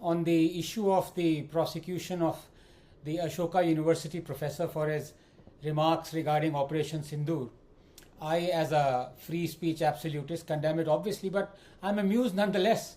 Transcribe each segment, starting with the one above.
on the issue of the prosecution of the Ashoka University professor for his remarks regarding Operation Sindoor. I, as a free speech absolutist, condemn it obviously, but I'm amused nonetheless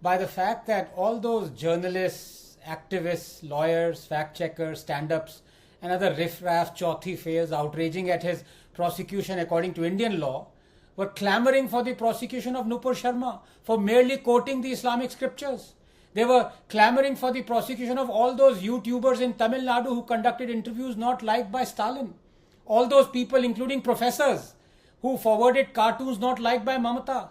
by the fact that all those journalists, activists, lawyers, fact-checkers, stand-ups, and other riff-raff, chauthi fails outraging at his prosecution according to Indian law were clamoring for the prosecution of Nupur Sharma for merely quoting the Islamic scriptures. They were clamoring for the prosecution of all those YouTubers in Tamil Nadu who conducted interviews not liked by Stalin. All those people, including professors, who forwarded cartoons not liked by Mamata.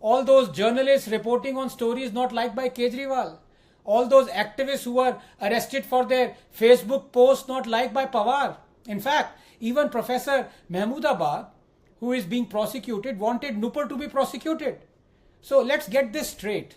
All those journalists reporting on stories not liked by Kejriwal. All those activists who were arrested for their Facebook posts not liked by Pawar. In fact, even Professor Mahmudabad, who is being prosecuted, wanted Nupur to be prosecuted. So let's get this straight.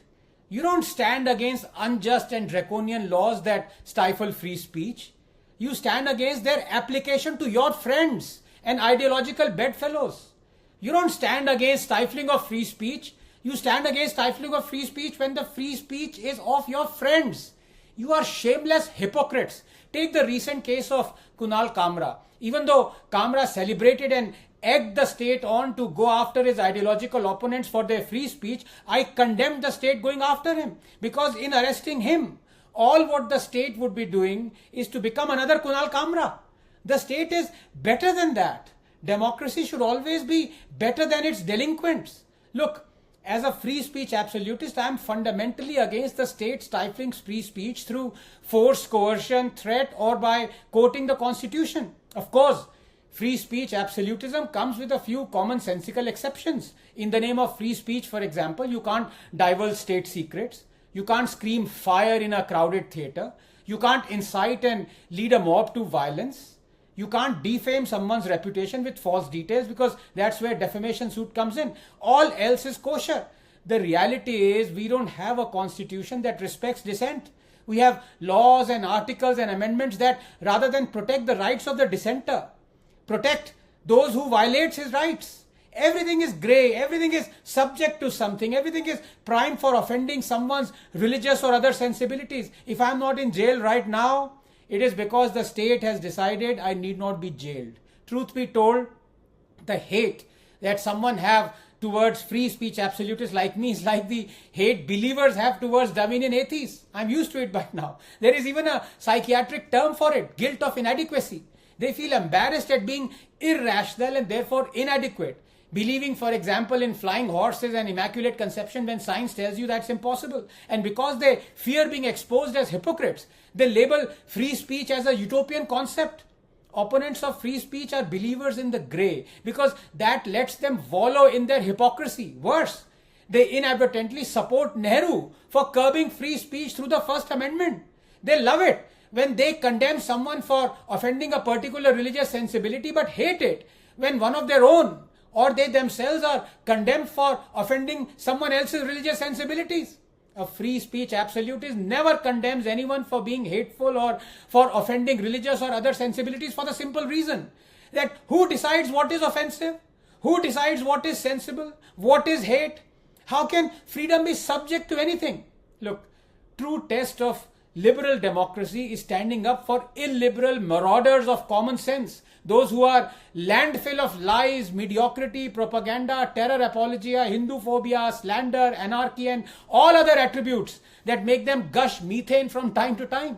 You don't stand against unjust and draconian laws that stifle free speech. You stand against their application to your friends and ideological bedfellows. You don't stand against stifling of free speech. You stand against stifling of free speech when the free speech is of your friends. You are shameless hypocrites. Take the recent case of Kunal Kamra. Even though Kamra celebrated and egged the state on to go after his ideological opponents for their free speech, I condemned the state going after him. Because in arresting him, all what the state would be doing is to become another Kunal Kamra. The state is better than that. Democracy should always be better than its delinquents. Look, as a free speech absolutist, I am fundamentally against the state stifling free speech through force, coercion, threat, or by quoting the constitution. Of course, free speech absolutism comes with a few commonsensical exceptions. In the name of free speech, for example, you can't divulge state secrets. You can't scream fire in a crowded theatre. You can't incite and lead a mob to violence. You can't defame someone's reputation with false details because that's where defamation suit comes in. All else is kosher. The reality is we don't have a constitution that respects dissent. We have laws and articles and amendments that, rather than protect the rights of the dissenter, protect those who violate his rights. Everything is grey, everything is subject to something, everything is primed for offending someone's religious or other sensibilities. If I'm not in jail right now, it is because the state has decided I need not be jailed. Truth be told, the hate that someone have towards free speech absolutists like me is like the hate believers have towards Darwinian atheists. I'm used to it by now. There is even a psychiatric term for it, guilt of inadequacy. They feel embarrassed at being irrational and therefore inadequate. Believing, for example, in flying horses and immaculate conception when science tells you that's impossible. And because they fear being exposed as hypocrites, they label free speech as a utopian concept. Opponents of free speech are believers in the grey because that lets them wallow in their hypocrisy. Worse, they inadvertently support Nehru for curbing free speech through the First Amendment. They love it when they condemn someone for offending a particular religious sensibility but hate it when one of their own or they themselves are condemned for offending someone else's religious sensibilities. A free speech absolutist never condemns anyone for being hateful or for offending religious or other sensibilities for the simple reason that who decides what is offensive? Who decides what is sensible? What is hate? How can freedom be subject to anything? Look, true test of liberal democracy is standing up for illiberal marauders of common sense. Those who are landfill of lies, mediocrity, propaganda, terror apologia, Hindu phobia, slander, anarchy and all other attributes that make them gush methane from time to time.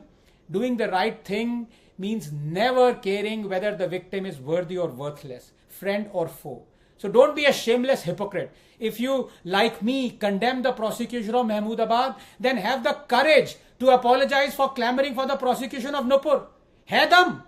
Doing the right thing means never caring whether the victim is worthy or worthless, friend or foe. So don't be a shameless hypocrite. If you, like me, condemn the prosecution of Mahmudabad, then have the courage to apologize for clamoring for the prosecution of Nupur. Hai dam!